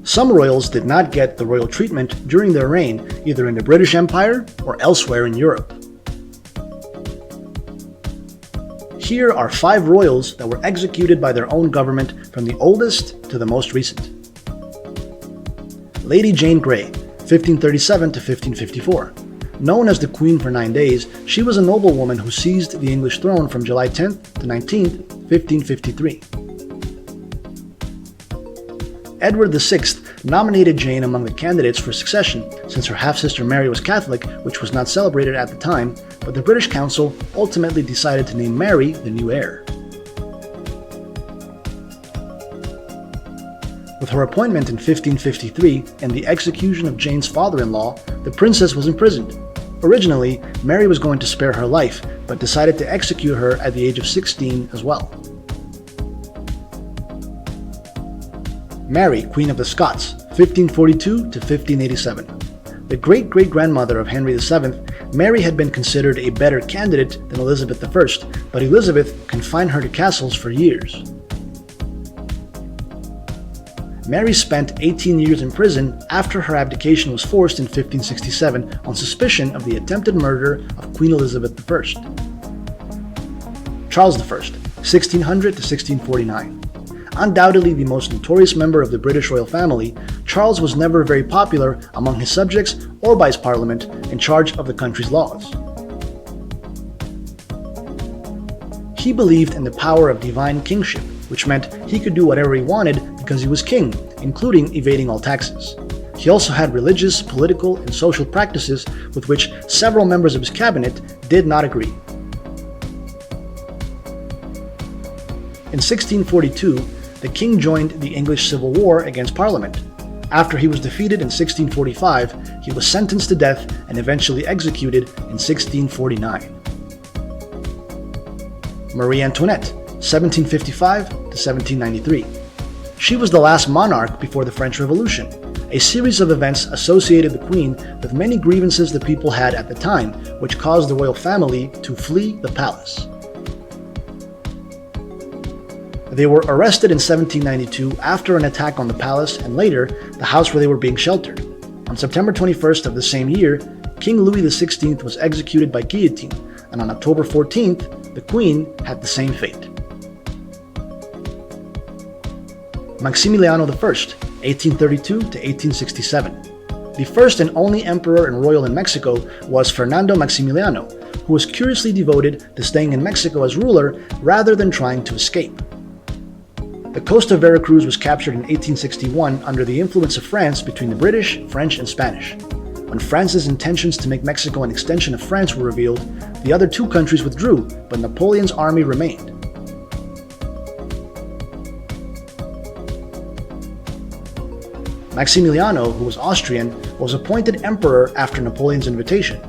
Some royals did not get the royal treatment during their reign, either in the British Empire or elsewhere in Europe. Here are 5 royals that were executed by their own government from the oldest to the most recent. Lady Jane Grey, 1537 to 1554. Known as the Queen for 9 days, she was a noblewoman who seized the English throne from July 10th to 19th, 1553. Edward VI nominated Jane among the candidates for succession, since her half-sister Mary was Catholic, which was not celebrated at the time, but the British Council ultimately decided to name Mary the new heir. With her appointment in 1553 and the execution of Jane's father-in-law, the princess was imprisoned. Originally, Mary was going to spare her life, but decided to execute her at the age of 16 as well. Mary, Queen of the Scots, 1542 to 1587. The great-great-grandmother of Henry VII, Mary had been considered a better candidate than Elizabeth I, but Elizabeth confined her to castles for years. Mary spent 18 years in prison after her abdication was forced in 1567 on suspicion of the attempted murder of Queen Elizabeth I. Charles I, 1600 to 1649. Undoubtedly the most notorious member of the British royal family, Charles was never very popular among his subjects or by his parliament in charge of the country's laws. He believed in the power of divine kingship, which meant he could do whatever he wanted because he was king, including evading all taxes. He also had religious, political, and social practices with which several members of his cabinet did not agree. In 1642, the king joined the English Civil War against Parliament. After he was defeated in 1645, he was sentenced to death and eventually executed in 1649. Marie Antoinette, 1755 to 1793. She was the last monarch before the French Revolution, a series of events associated the Queen with many grievances the people had at the time, which caused the royal family to flee the palace. They were arrested in 1792 after an attack on the palace and later the house where they were being sheltered. On September 21st of the same year, King Louis XVI was executed by guillotine, and on October 14th, the Queen had the same fate. Maximiliano I, 1832 to 1867. The first and only emperor and royal in Mexico was Fernando Maximiliano, who was curiously devoted to staying in Mexico as ruler rather than trying to escape. The coast of Veracruz was captured in 1861 under the influence of France between the British, French, and Spanish. When France's intentions to make Mexico an extension of France were revealed, the other 2 countries withdrew, but Napoleon's army remained. Maximiliano, who was Austrian, was appointed emperor after Napoleon's invitation.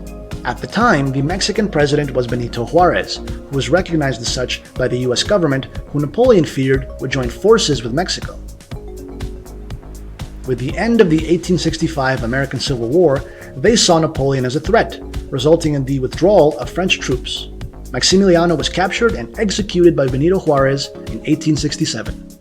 At the time, the Mexican president was Benito Juarez, who was recognized as such by the US government, who Napoleon feared would join forces with Mexico. With the end of the 1865 American Civil War, they saw Napoleon as a threat, resulting in the withdrawal of French troops. Maximiliano was captured and executed by Benito Juarez in 1867.